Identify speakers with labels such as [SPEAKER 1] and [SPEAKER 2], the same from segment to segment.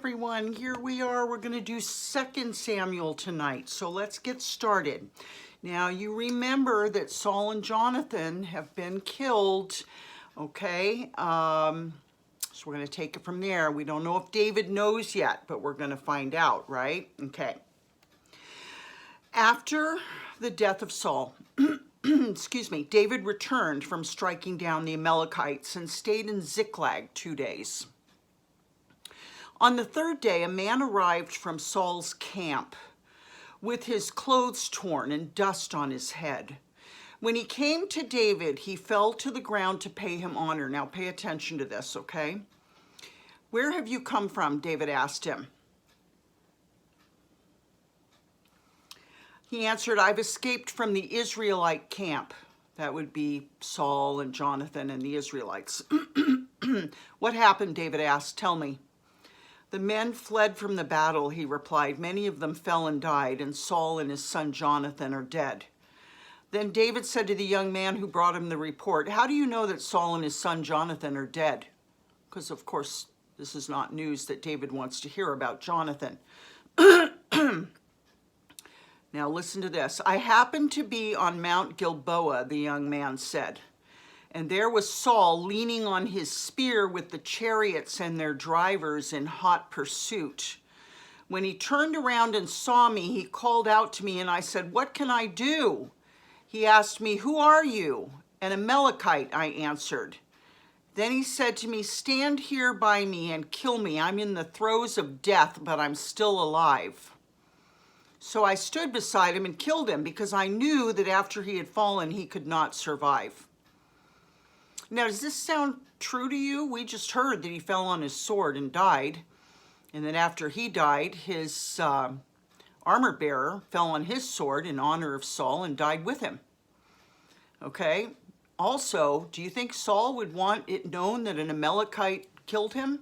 [SPEAKER 1] everyone. Here we are. We're going to do 2 Samuel tonight. So let's get started. Now you remember that Saul and Jonathan have been killed. Okay. So we're going to take it from there. We don't know if David knows yet, but we're going to find out, right? Okay. After the death of Saul, excuse me, David returned from striking down the Amalekites and stayed in Ziklag 2 days. On the third day, a man arrived from Saul's camp with his clothes torn and dust on his head. When he came to David, he fell to the ground to pay him honor. Now pay attention to this, okay? Where have you come from? David asked him. He answered, I've escaped from the Israelite camp. That would be Saul and Jonathan and the Israelites. What happened? David asked. Tell me. The men fled from the battle, he replied. Many of them fell and died, and Saul and his son Jonathan are dead. Then David said to the young man who brought him the report, how do you know that Saul and his son Jonathan are dead? Because, of course, this is not news that David wants to hear about Jonathan. Now listen to this. I happened to be on Mount Gilboa, the young man said. And there was Saul leaning on his spear with the chariots and their drivers in hot pursuit. When he turned around and saw me, he called out to me and I said, what can I do? He asked me, who are you? An Amalekite, I answered. Then he said to me, stand here by me and kill me. I'm in the throes of death, but I'm still alive. So I stood beside him and killed him because I knew that after he had fallen, he could not survive. Now, does this sound true to you? We just heard that he fell on his sword and died. And then after he died, his armor bearer fell on his sword in honor of Saul and died with him. Okay. Also, do you think Saul would want it known that an Amalekite killed him?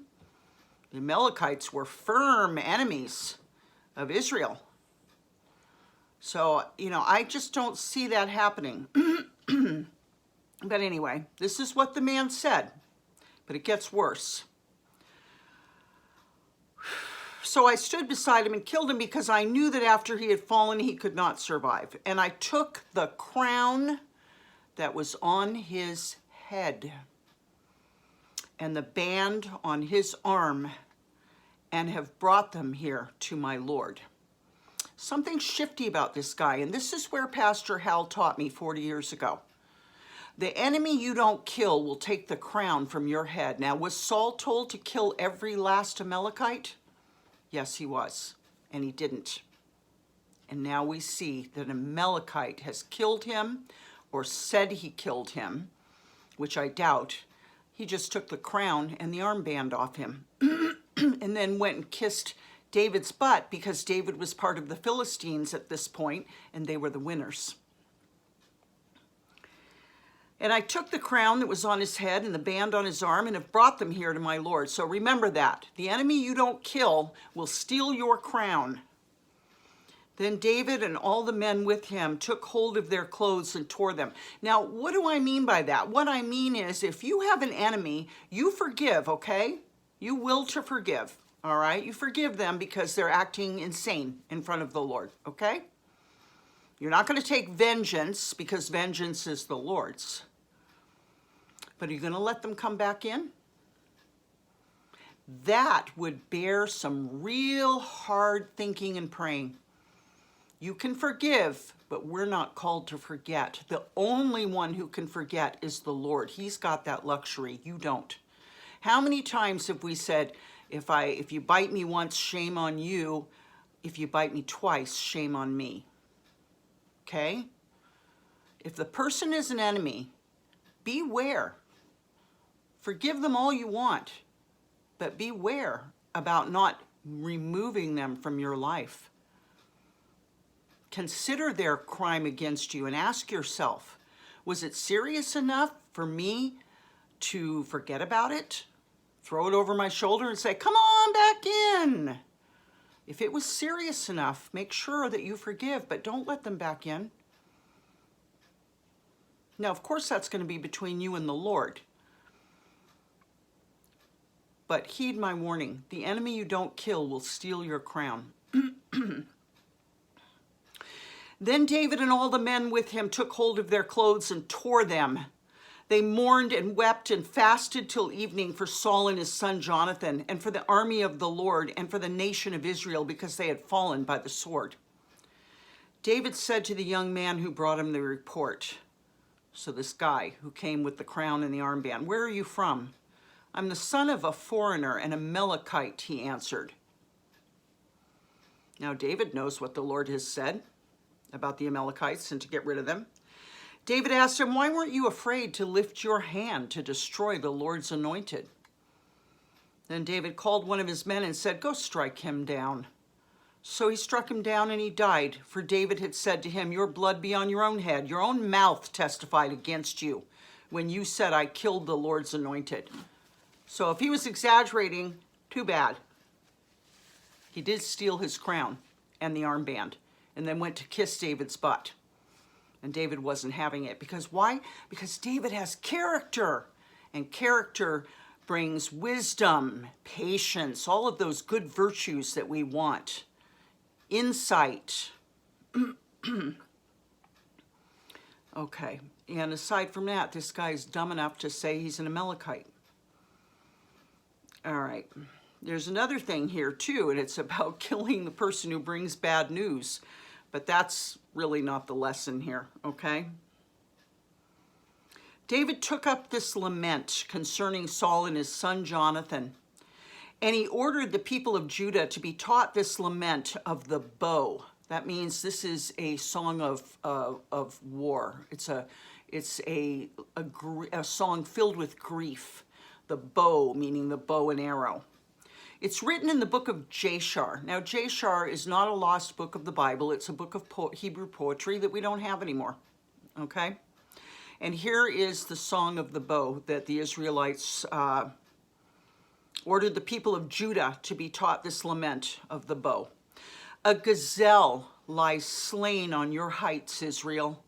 [SPEAKER 1] The Amalekites were firm enemies of Israel. So, I just don't see that happening. But anyway, this is what the man said, but it gets worse. So I stood beside him and killed him because I knew that after he had fallen, he could not survive. And I took the crown that was on his head and the band on his arm and have brought them here to my Lord. Something shifty about this guy, and this is where Pastor Hal taught me 40 years ago. The enemy you don't kill will take the crown from your head. Now, was Saul told to kill every last Amalekite? Yes, he was, and he didn't. And now we see that Amalekite has killed him, or said he killed him, which I doubt. He just took the crown and the armband off him, and then went and kissed David's butt because David was part of the Philistines at this point, and they were the winners. And I took the crown that was on his head and the band on his arm and have brought them here to my Lord. So remember that. The enemy you don't kill will steal your crown. Then David and all the men with him took hold of their clothes and tore them. Now, what do I mean by that? What I mean is if you have an enemy, you forgive, okay? You will to forgive, all right? You forgive them because they're acting insane in front of the Lord, okay? You're not going to take vengeance because vengeance is the Lord's. But are you going to let them come back in? That would bear some real hard thinking and praying. You can forgive, but we're not called to forget. The only one who can forget is the Lord. He's got that luxury. You don't. How many times have we said, if you bite me once, shame on you. If you bite me twice, shame on me. Okay? If the person is an enemy, beware. Forgive them all you want, but beware about not removing them from your life. Consider their crime against you and ask yourself, was it serious enough for me to forget about it? Throw it over my shoulder and say, come on back in. If it was serious enough, make sure that you forgive, but don't let them back in. Now, of course, that's going to be between you and the Lord. But heed my warning. The enemy you don't kill will steal your crown. Then David and all the men with him took hold of their clothes and tore them. They mourned and wept and fasted till evening for Saul and his son Jonathan, and for the army of the Lord, and for the nation of Israel, because they had fallen by the sword. David said to the young man who brought him the report, so this guy who came with the crown and the armband, "Where are you from?" "I'm the son of a foreigner and a Amalekite," he answered. Now David knows what the Lord has said about the Amalekites and to get rid of them. David asked him, "Why weren't you afraid to lift your hand to destroy the Lord's anointed?" Then David called one of his men and said, "Go strike him down." So he struck him down and he died, for David had said to him, "Your blood be on your own head. Your own mouth testified against you when you said, 'I killed the Lord's anointed.'" So if he was exaggerating, too bad. He did steal his crown and the armband, and then went to kiss David's butt. And David wasn't having it. Because why? Because David has character. And character brings wisdom, patience, all of those good virtues that we want. Insight. Okay. And aside from that, this guy's dumb enough to say he's an Amalekite. All right. There's another thing here too, and it's about killing the person who brings bad news. But that's really not the lesson here, okay? David took up this lament concerning Saul and his son Jonathan, and he ordered the people of Judah to be taught this lament of the bow. That means this is a song of war. It's a song filled with grief. The bow, meaning the bow and arrow. It's written in the book of Jashar. Now, Jashar is not a lost book of the Bible. It's a book of Hebrew poetry that we don't have anymore, okay? And here is the song of the bow that the Israelites ordered the people of Judah to be taught this lament of the bow. "A gazelle lies slain on your heights, Israel.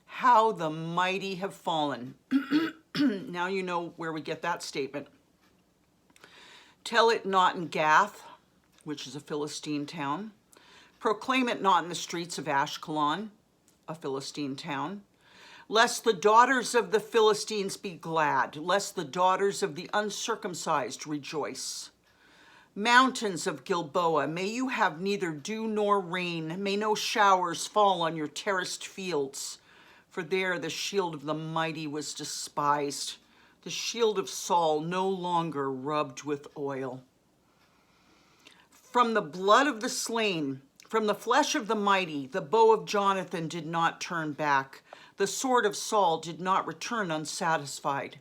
[SPEAKER 1] How the mighty have fallen." Now you know where we get that statement. "Tell it not in Gath," which is a Philistine town. "Proclaim it not in the streets of Ashkelon," a Philistine town. "Lest the daughters of the Philistines be glad, lest the daughters of the uncircumcised rejoice. Mountains of Gilboa, may you have neither dew nor rain, may no showers fall on your terraced fields, for there the shield of the mighty was despised, the shield of Saul no longer rubbed with oil. From the blood of the slain, from the flesh of the mighty, the bow of Jonathan did not turn back. The sword of Saul did not return unsatisfied.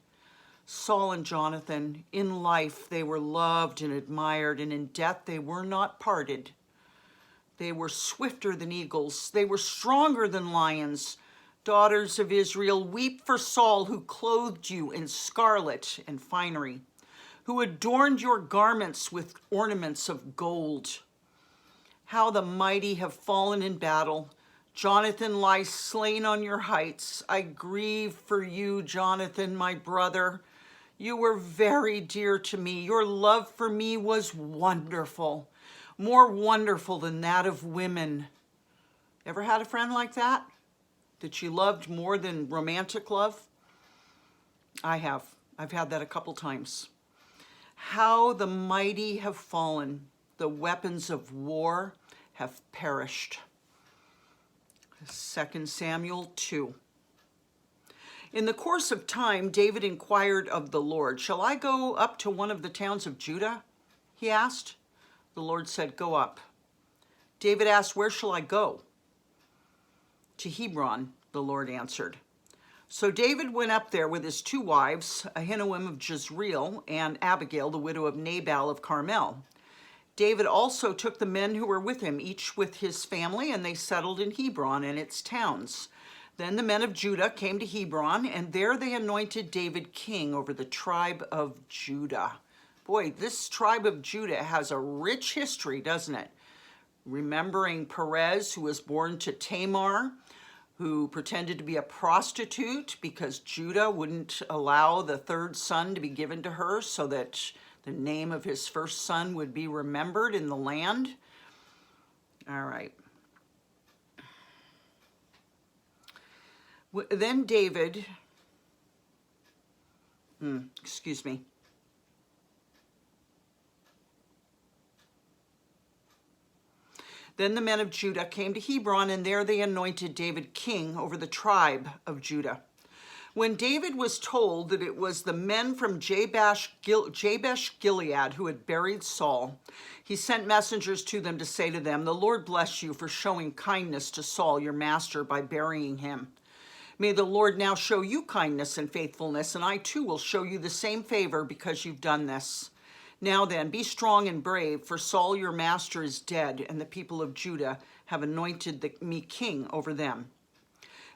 [SPEAKER 1] Saul and Jonathan, in life they were loved and admired, and in death they were not parted. They were swifter than eagles. They were stronger than lions. Daughters of Israel, weep for Saul, who clothed you in scarlet and finery, who adorned your garments with ornaments of gold. How the mighty have fallen in battle. Jonathan lies slain on your heights. I grieve for you, Jonathan, my brother. You were very dear to me. Your love for me was wonderful, more wonderful than that of women." Ever had a friend like that? That you loved more than romantic love? I have. I've had that a couple times. How the mighty have fallen. The weapons of war have perished. 2 Samuel 2. In the course of time, David inquired of the Lord, "Shall I go up to one of the towns of Judah?" he asked. The Lord said, "Go up." David asked, "Where shall I go?" "To Hebron," the Lord answered. So David went up there with his 2 wives, Ahinoam of Jezreel and Abigail, the widow of Nabal of Carmel. David also took the men who were with him, each with his family, and they settled in Hebron and its towns. Then the men of Judah came to Hebron, and there they anointed David king over the tribe of Judah. Boy, this tribe of Judah has a rich history, doesn't it? Remembering Perez, who was born to Tamar, who pretended to be a prostitute because Judah wouldn't allow the 3rd son to be given to her so that The name of his first son would be remembered in the land. All right. Then David, excuse me. Then the men of Judah came to Hebron, and there they anointed David king over the tribe of Judah. When David was told that it was the men from Jabesh Gilead who had buried Saul, he sent messengers to them to say to them, "The Lord bless you for showing kindness to Saul, your master, by burying him. May the Lord now show you kindness and faithfulness, and I too will show you the same favor because you've done this. Now then, be strong and brave, for Saul your master is dead, and the people of Judah have anointed me king over them."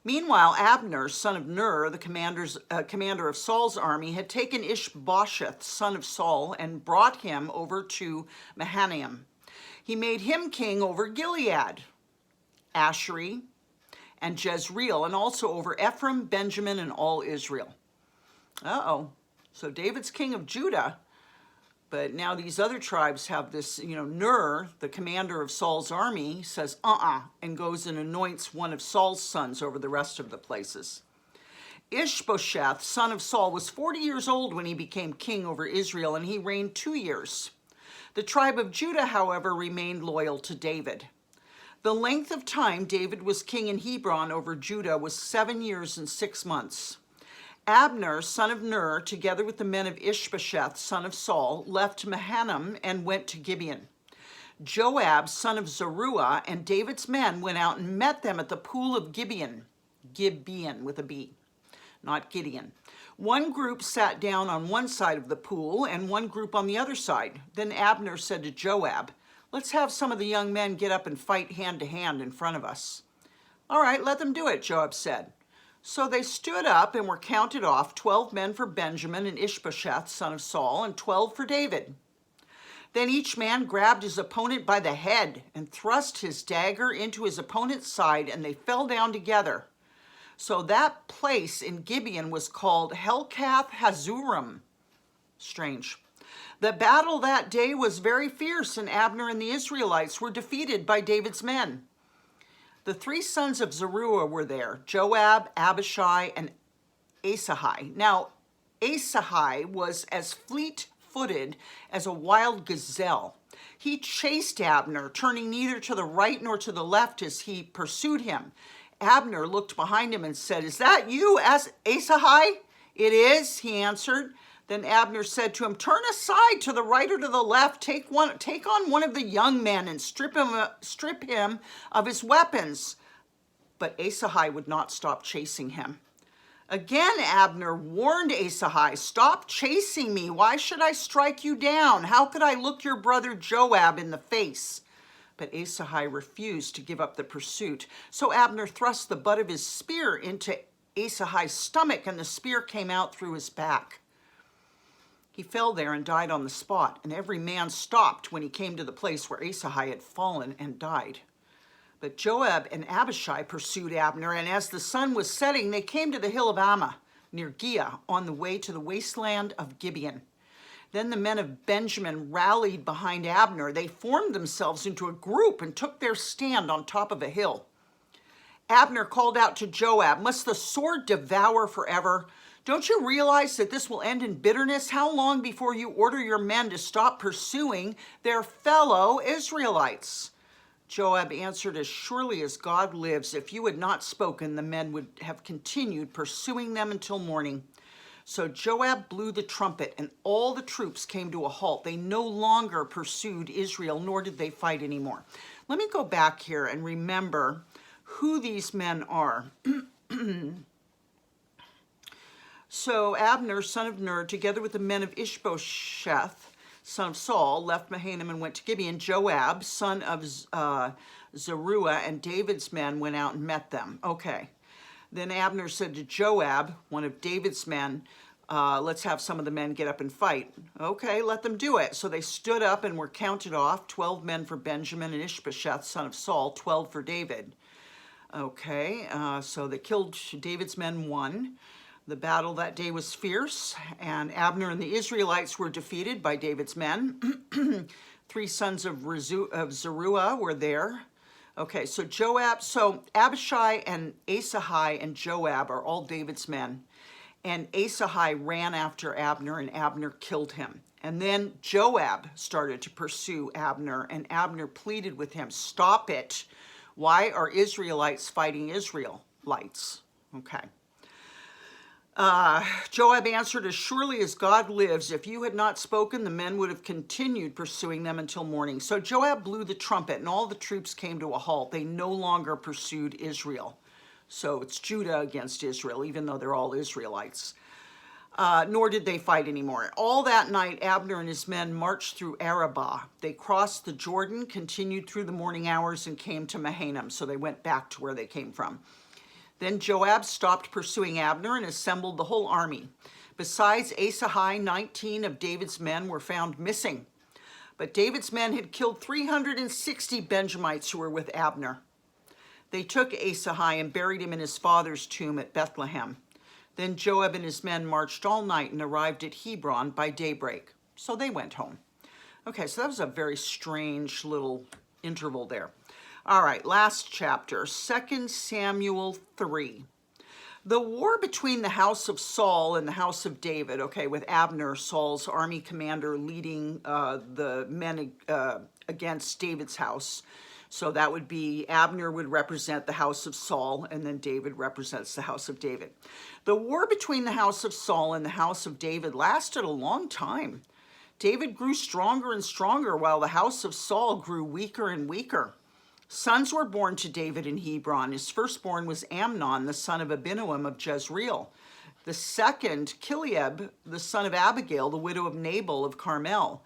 [SPEAKER 1] Meanwhile, Abner, son of Ner, the commander of Saul's army, had taken Ishbosheth, son of Saul, and brought him over to Mahanaim. He made him king over Gilead, Asheri, and Jezreel, and also over Ephraim, Benjamin, and all Israel. So David's king of Judah, but now these other tribes have this, Ner, the commander of Saul's army, says, and goes and anoints one of Saul's sons over the rest of the places. Ishbosheth, son of Saul, was 40 years old when he became king over Israel, and he reigned 2 years. The tribe of Judah, however, remained loyal to David. The length of time David was king in Hebron over Judah was 7 years and 6 months. Abner, son of Ner, together with the men of Ishbosheth, son of Saul, left Mahanaim and went to Gibeon. Joab, son of Zeruiah, and David's men went out and met them at the pool of Gibeon. Gibeon with a B, not Gideon. One group sat down on one side of the pool and one group on the other side. Then Abner said to Joab, "Let's have some of the young men get up and fight hand to hand in front of us." "All right, let them do it," Joab said. So they stood up and were counted off, 12 men for Benjamin and Ishbosheth, son of Saul, and 12 for David. Then each man grabbed his opponent by the head and thrust his dagger into his opponent's side, and they fell down together. So that place in Gibeon was called Helkath Hazurim. Strange. The battle that day was very fierce, and Abner and the Israelites were defeated by David's men. The 3 sons of Zeruiah were there, Joab, Abishai, and Asahai. Now, Asahai was as fleet-footed as a wild gazelle. He chased Abner, turning neither to the right nor to the left as he pursued him. Abner looked behind him and said, "Is that you, Asahai?" "It is," he answered. Then Abner said to him, "Turn aside to the right or to the left. Take on one of the young men and strip him of his weapons." But Asahai would not stop chasing him. Again, Abner warned Asahai, "Stop chasing me. Why should I strike you down? How could I look your brother Joab in the face?" But Asahai refused to give up the pursuit. So Abner thrust the butt of his spear into Asahai's stomach, and the spear came out through his back. He fell there and died on the spot, and every man stopped when he came to the place where Asahai had fallen and died. But Joab and Abishai pursued Abner, and as the sun was setting, they came to the hill of Ammah, near Giah, on the way to the wasteland of Gibeon. Then the men of Benjamin rallied behind Abner. They formed themselves into a group and took their stand on top of a hill. Abner called out to Joab, "Must the sword devour forever? Don't you realize that this will end in bitterness? How long before you order your men to stop pursuing their fellow Israelites?" Joab answered, "As surely as God lives, if you had not spoken, the men would have continued pursuing them until morning." So Joab blew the trumpet, and all the troops came to a halt. They no longer pursued Israel, nor did they fight anymore. Let me go back here and remember who these men are. So Abner, son of Ner, together with the men of Ishbosheth, son of Saul, left Mahanaim and went to Gibeon. Joab, son of Zeruiah, and David's men went out and met them. Okay. Then Abner said to Joab, one of David's men, "Let's have some of the men get up and fight." "Okay, let them do it." So they stood up and were counted off, 12 men for Benjamin and Ishbosheth, son of Saul, 12 for David. Okay, so they killed David's men, 1. The battle that day was fierce, and Abner and the Israelites were defeated by David's men. 3 sons of Zeruiah were there. Okay, so Abishai and Asahai and Joab are all David's men. And Asahai ran after Abner, and Abner killed him. And then Joab started to pursue Abner, and Abner pleaded with him, "Stop it. Why are Israelites fighting Israelites?" Okay. Joab answered, "As surely as God lives, if you had not spoken, the men would have continued pursuing them until morning." So Joab blew the trumpet, and all the troops came to a halt. They no longer pursued Israel. So it's Judah against Israel, even though they're all Israelites. Nor did they fight anymore. All that night, Abner and his men marched through Arabah. They crossed the Jordan, continued through the morning hours, and came to Mahanaim. So they went back to where they came from. Then Joab stopped pursuing Abner and assembled the whole army. Besides Asahai, 19 of David's men were found missing. But David's men had killed 360 Benjamites who were with Abner. They took Asahai and buried him in his father's tomb at Bethlehem. Then Joab and his men marched all night and arrived at Hebron by daybreak. So they went home. Okay, so that was a very strange little interval there. All right, last chapter, 2 Samuel 3. The war between the house of Saul and the house of David, okay, with Abner, Saul's army commander, leading the men against David's house. So that would be, Abner would represent the house of Saul, and then David represents the house of David. The war between the house of Saul and the house of David lasted a long time. David grew stronger and stronger while the house of Saul grew weaker and weaker. Sons were born to David in Hebron. His firstborn was Amnon, the son of Abinoam of Jezreel. The second, Chileab, the son of Abigail, the widow of Nabal of Carmel.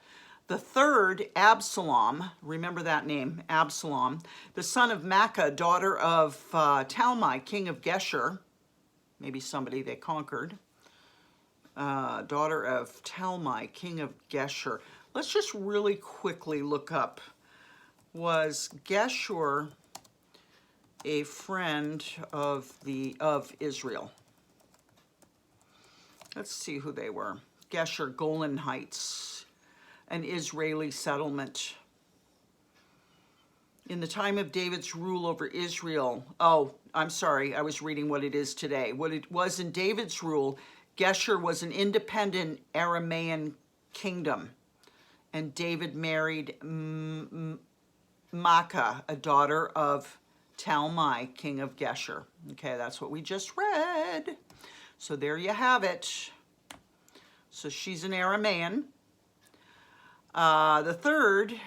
[SPEAKER 1] The third, Absalom, remember that name, Absalom, the son of Maacah, daughter of Talmai, king of Geshur, maybe somebody they conquered, daughter of Talmai, king of Geshur. Let's just really quickly look up, was Geshur a friend of Israel? Let's see who they were. Geshur, Golan Heights, an Israeli settlement. In the time of David's rule over Israel, I'm sorry, I was reading what it is today. What it was in David's rule, Geshur was an independent Aramaean kingdom, and David married Maacah, a daughter of Talmai, king of Geshur. Okay, that's what we just read. So there you have it. So she's an Aramaean. The third,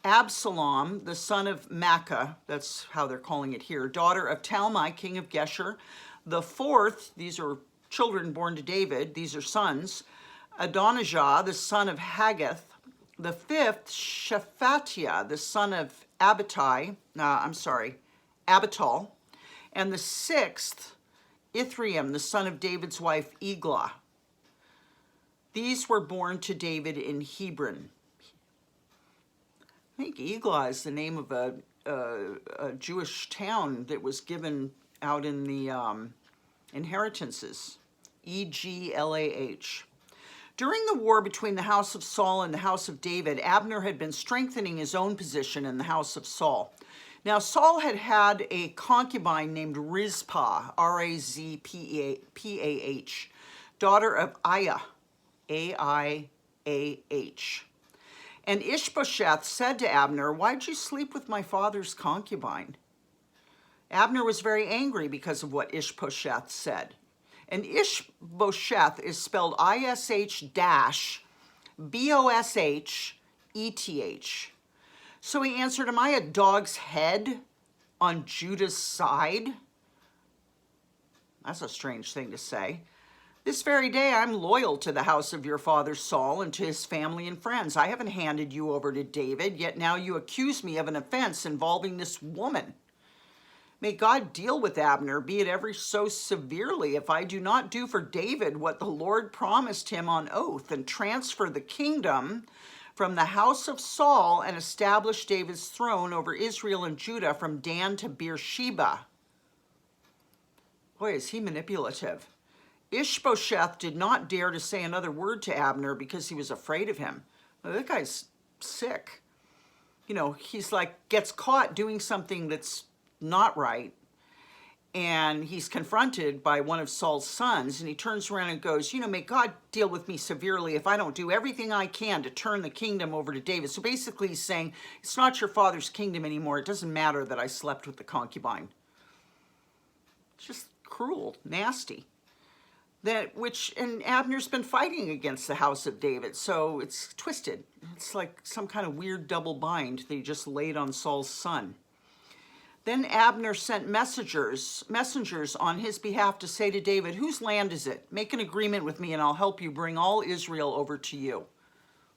[SPEAKER 1] Absalom, the son of Maacah, that's how they're calling it here, daughter of Talmai, king of Geshur. The fourth, these are children born to David, these are sons, Adonijah, the son of Haggith. The fifth, Shephatiah, the son of Abital. And the sixth, Ithream, the son of David's wife, Eglah. These were born to David in Hebron. I think Eglah is the name of a Jewish town that was given out in the inheritances. Eglah. During the war between the house of Saul and the house of David, Abner had been strengthening his own position in the house of Saul. Now, Saul had a concubine named Rizpah, R-A-Z-P-A-H, daughter of Aiah, A-I-A-H. And Ishbosheth said to Abner, "Why'd you sleep with my father's concubine?" Abner was very angry because of what Ishbosheth said. And Ishbosheth is spelled I-S-H-B-O-S-H-E-T-H. So he answered, "Am I a dog's head on Judah's side?" That's a strange thing to say. "This very day I'm loyal to the house of your father Saul and to his family and friends. I haven't handed you over to David, yet now you accuse me of an offense involving this woman. May God deal with Abner, be it ever so severely, if I do not do for David what the Lord promised him on oath and transfer the kingdom from the house of Saul and establish David's throne over Israel and Judah from Dan to Beersheba." Boy, is he manipulative. Ishbosheth did not dare to say another word to Abner because he was afraid of him. Well, that guy's sick. You know, he's like, gets caught doing something that's not right. And he's confronted by one of Saul's sons, and he turns around and goes, you know, may God deal with me severely if I don't do everything I can to turn the kingdom over to David. So basically he's saying, it's not your father's kingdom anymore. It doesn't matter that I slept with the concubine. It's just cruel, nasty. And Abner's been fighting against the house of David, so it's twisted. It's like some kind of weird double bind that he just laid on Saul's son. Then Abner sent messengers on his behalf to say to David, whose land is it? Make an agreement with me and I'll help you bring all Israel over to you.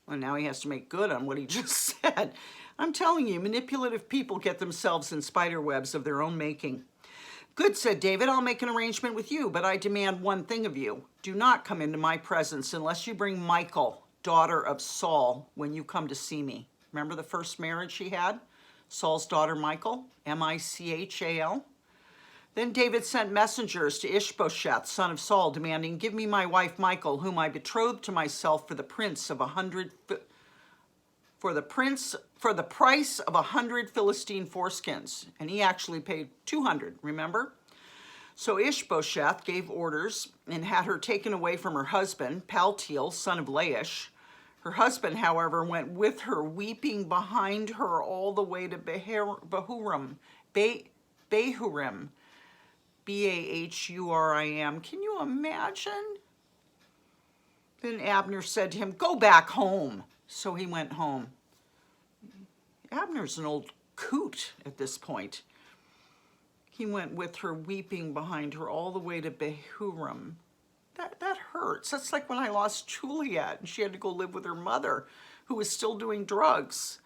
[SPEAKER 1] Well, now he has to make good on what he just said. I'm telling you, manipulative people get themselves in spider webs of their own making. Good, said David, I'll make an arrangement with you, but I demand one thing of you. Do not come into my presence unless you bring Michal, daughter of Saul, when you come to see me. Remember the first marriage he had? Saul's daughter Michal, M-I-C-H-A-L. Then David sent messengers to Ishbosheth, son of Saul, demanding, give me my wife Michal, whom I betrothed to myself for the price of 100 Philistine foreskins. And he actually paid 200, remember? So Ishbosheth gave orders and had her taken away from her husband, Paltiel, son of Laish. Her husband, however, went with her, weeping behind her all the way to Bahurim, B-A-H-U-R-I-M. Can you imagine? Then Abner said to him, go back home. So he went home. Abner's an old coot at this point. He went with her, weeping behind her all the way to Bahurim. That hurts. That's like when I lost Juliet and she had to go live with her mother, who was still doing drugs.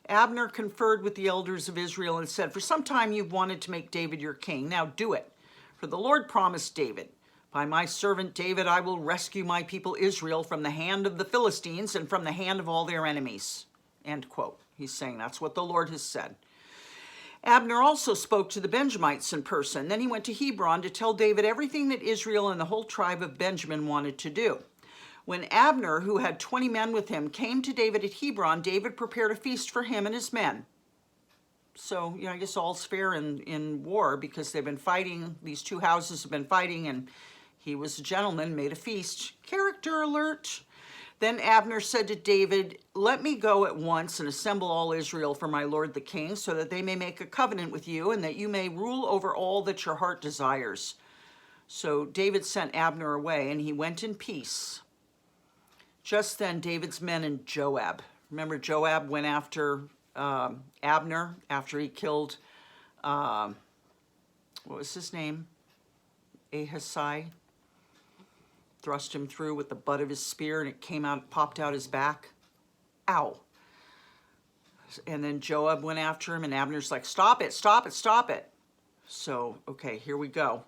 [SPEAKER 1] Abner conferred with the elders of Israel and said, for some time you've wanted to make David your king. Now do it. For the Lord promised David, by my servant David I will rescue my people Israel from the hand of the Philistines and from the hand of all their enemies. End quote. He's saying that's what the Lord has said. Abner also spoke to the Benjamites in person. Then he went to Hebron to tell David everything that Israel and the whole tribe of Benjamin wanted to do. When Abner, who had 20 men with him, came to David at Hebron, David prepared a feast for him and his men. So, you know, I guess all's fair in war because they've been fighting. These two houses have been fighting, and he was a gentleman, made a feast. Character alert. Then Abner said to David, let me go at once and assemble all Israel for my lord the king, so that they may make a covenant with you and that you may rule over all that your heart desires. So David sent Abner away, and he went in peace. Just then David's men and Joab. Remember, Joab went after Abner after he killed, what was his name? Ahasai. Thrust him through with the butt of his spear, and it popped out his back. Ow. And then Joab went after him, and Abner's like, stop it, stop it, stop it. So, okay, here we go.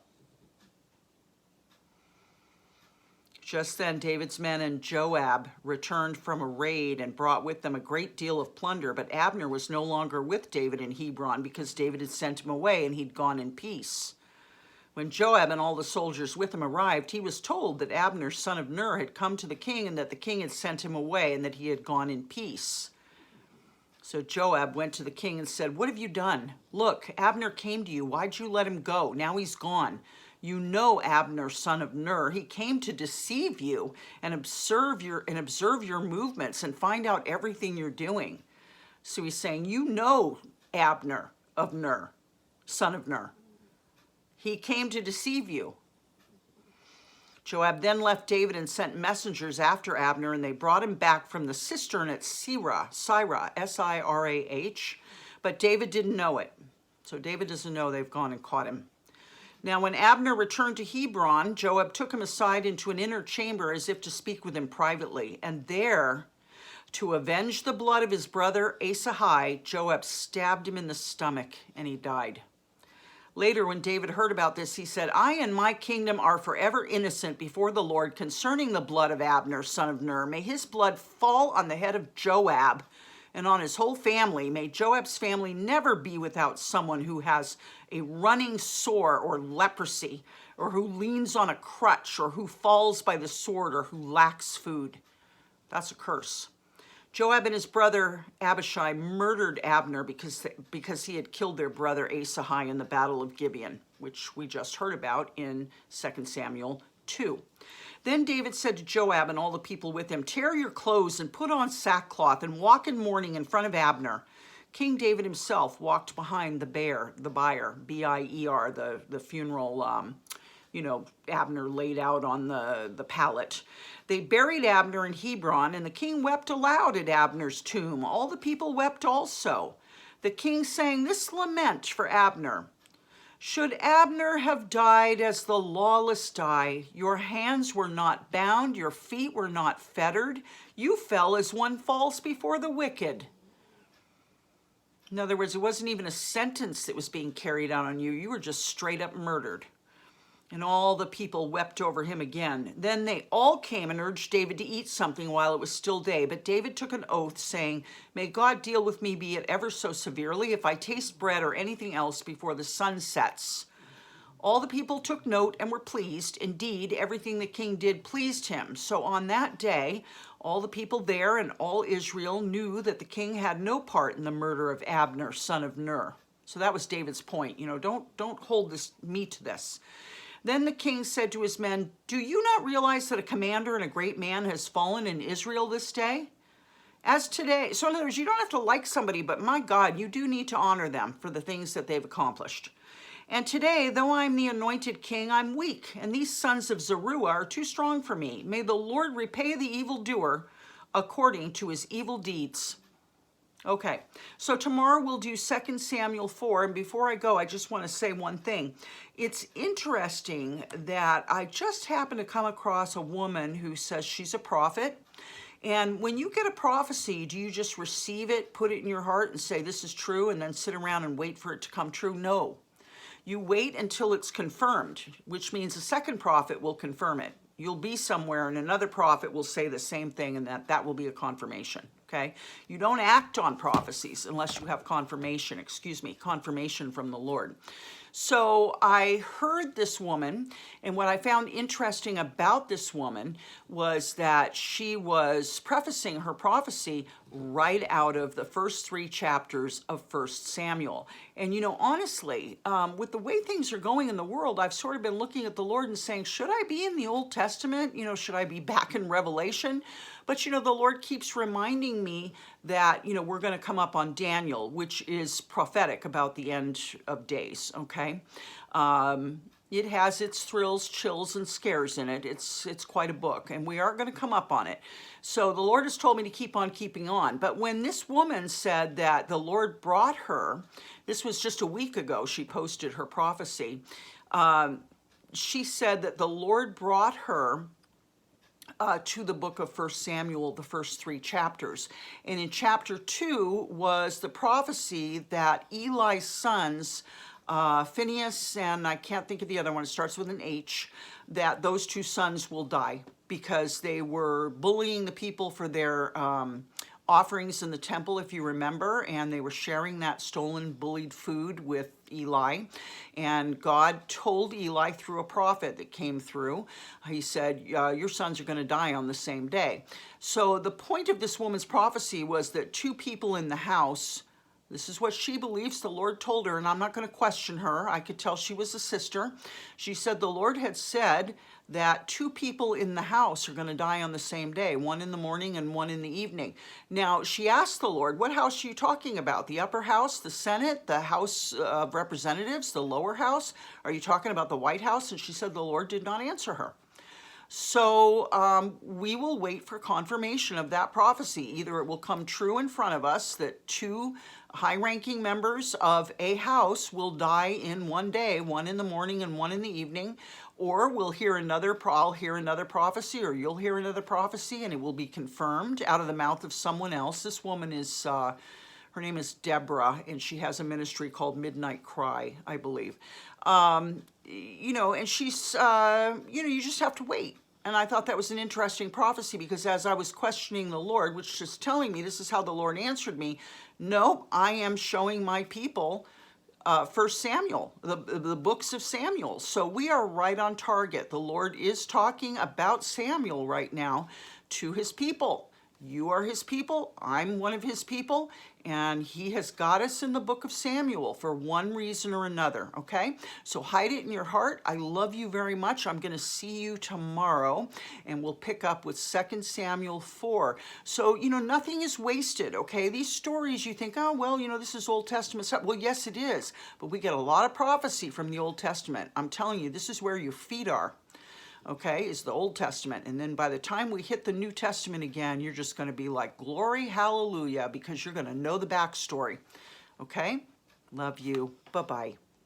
[SPEAKER 1] Just then David's men and Joab returned from a raid and brought with them a great deal of plunder, but Abner was no longer with David in Hebron because David had sent him away and he'd gone in peace. When Joab and all the soldiers with him arrived, he was told that Abner, son of Ner, had come to the king and that the king had sent him away and that he had gone in peace. So Joab went to the king and said, what have you done? Look, Abner came to you. Why'd you let him go? Now he's gone. You know Abner, son of Ner. He came to deceive you and observe your movements and find out everything you're doing. So he's saying, you know Abner of Ner, son of Ner. He came to deceive you. Joab then left David and sent messengers after Abner, and they brought him back from the cistern at Sirah, S-I-R-A-H, but David didn't know it. So David doesn't know they've gone and caught him. Now when Abner returned to Hebron, Joab took him aside into an inner chamber as if to speak with him privately, and there, to avenge the blood of his brother Asahai, Joab stabbed him in the stomach, and he died. Later, when David heard about this, he said, I and my kingdom are forever innocent before the Lord concerning the blood of Abner, son of Ner. May his blood fall on the head of Joab. and on his whole family. May Joab's family never be without someone who has a running sore or leprosy, or who leans on a crutch, or who falls by the sword, or who lacks food. That's a curse. Joab and his brother Abishai murdered Abner because he had killed their brother Asahai in the Battle of Gibeon, which we just heard about in 2 Samuel 2. Then David said to Joab and all the people with him, "Tear your clothes and put on sackcloth and walk in mourning in front of Abner." King David himself walked behind the bier, B-I-E-R, the funeral, Abner laid out on the pallet. They buried Abner in Hebron, and the king wept aloud at Abner's tomb. All the people wept also. The king sang this lament for Abner. "Should Abner have died as the lawless die, your hands were not bound, your feet were not fettered. You fell as one falls before the wicked." In other words, it wasn't even a sentence that was being carried out on you. You were just straight up murdered. And all the people wept over him again. Then they all came and urged David to eat something while it was still day. But David took an oath, saying, "May God deal with me, be it ever so severely, if I taste bread or anything else before the sun sets." All the people took note and were pleased. Indeed, everything the king did pleased him. So on that day, all the people there and all Israel knew that the king had no part in the murder of Abner, son of Ner. So that was David's point. Don't hold me to this. Then the king said to his men, "Do you not realize that a commander and a great man has fallen in Israel this day? As today," so in other words, you don't have to like somebody, but my God, you do need to honor them for the things that they've accomplished. "And today, though I'm the anointed king, I'm weak, and these sons of Zeruiah are too strong for me. May the Lord repay the evildoer according to his evil deeds." Okay, so tomorrow we'll do 2 Samuel 4, and before I go, I just want to say one thing. It's interesting that I just happened to come across a woman who says she's a prophet, and when you get a prophecy, do you just receive it, put it in your heart, and say this is true, and then sit around and wait for it to come true? No. You wait until it's confirmed, which means a second prophet will confirm it. You'll be somewhere, and another prophet will say the same thing, and that will be a confirmation. Okay? You don't act on prophecies unless you have confirmation from the Lord. So I heard this woman, and what I found interesting about this woman was that she was prefacing her prophecy right out of the first 3 chapters of 1 Samuel. And honestly, with the way things are going in the world, I've sort of been looking at the Lord and saying, should I be in the Old Testament? Should I be back in Revelation? But the Lord keeps reminding me that, we're going to come up on Daniel, which is prophetic about the end of days, okay? It has its thrills, chills, and scares in it. It's quite a book, and we are going to come up on it. So the Lord has told me to keep on keeping on. But when this woman said that the Lord brought her, this was just a week ago, she posted her prophecy. She said that the Lord brought her to the book of 1 Samuel, the first 3 chapters. And in chapter 2 was the prophecy that Eli's sons, Phinehas, and I can't think of the other one, it starts with an H, that those 2 sons will die because they were bullying the people for their offerings in the temple, if you remember, and they were sharing that stolen, bullied food with Eli. And God told Eli through a prophet that came through, he said, your sons are going to die on the same day. So the point of this woman's prophecy was that 2 people in the house, this is what she believes the Lord told her, and I'm not going to question her. I could tell she was a sister. She said the Lord had said that 2 people in the house are going to die on the same day, one in the morning and one in the evening. Now, she asked the Lord, what house are you talking about? The upper house, the Senate, the House of Representatives, the lower house? Are you talking about the White House? And she said the Lord did not answer her. So we will wait for confirmation of that prophecy. Either it will come true in front of us that 2 high-ranking members of a house will die in one day, one in the morning and one in the evening, or I'll hear another prophecy, or you'll hear another prophecy, and it will be confirmed out of the mouth of someone else. This woman is, her name is Deborah, and she has a ministry called Midnight Cry, I believe. And she's, you just have to wait. And I thought that was an interesting prophecy, because as I was questioning the Lord, which is telling me, this is how the Lord answered me, no, I am showing my people First Samuel, the books of Samuel. So we are right on target. The Lord is talking about Samuel right now to his people. You are his people, I'm one of his people, and he has got us in the book of Samuel for one reason or another, okay? So hide it in your heart. I love you very much. I'm going to see you tomorrow, and we'll pick up with 2 Samuel 4. So, nothing is wasted, okay? These stories, you think, oh, well, this is Old Testament stuff. Well, yes, it is, but we get a lot of prophecy from the Old Testament. I'm telling you, this is where your feet are. Okay, is the Old Testament. And then by the time we hit the New Testament again, you're just going to be like, glory, hallelujah, because you're going to know the backstory. Okay, love you. Bye-bye.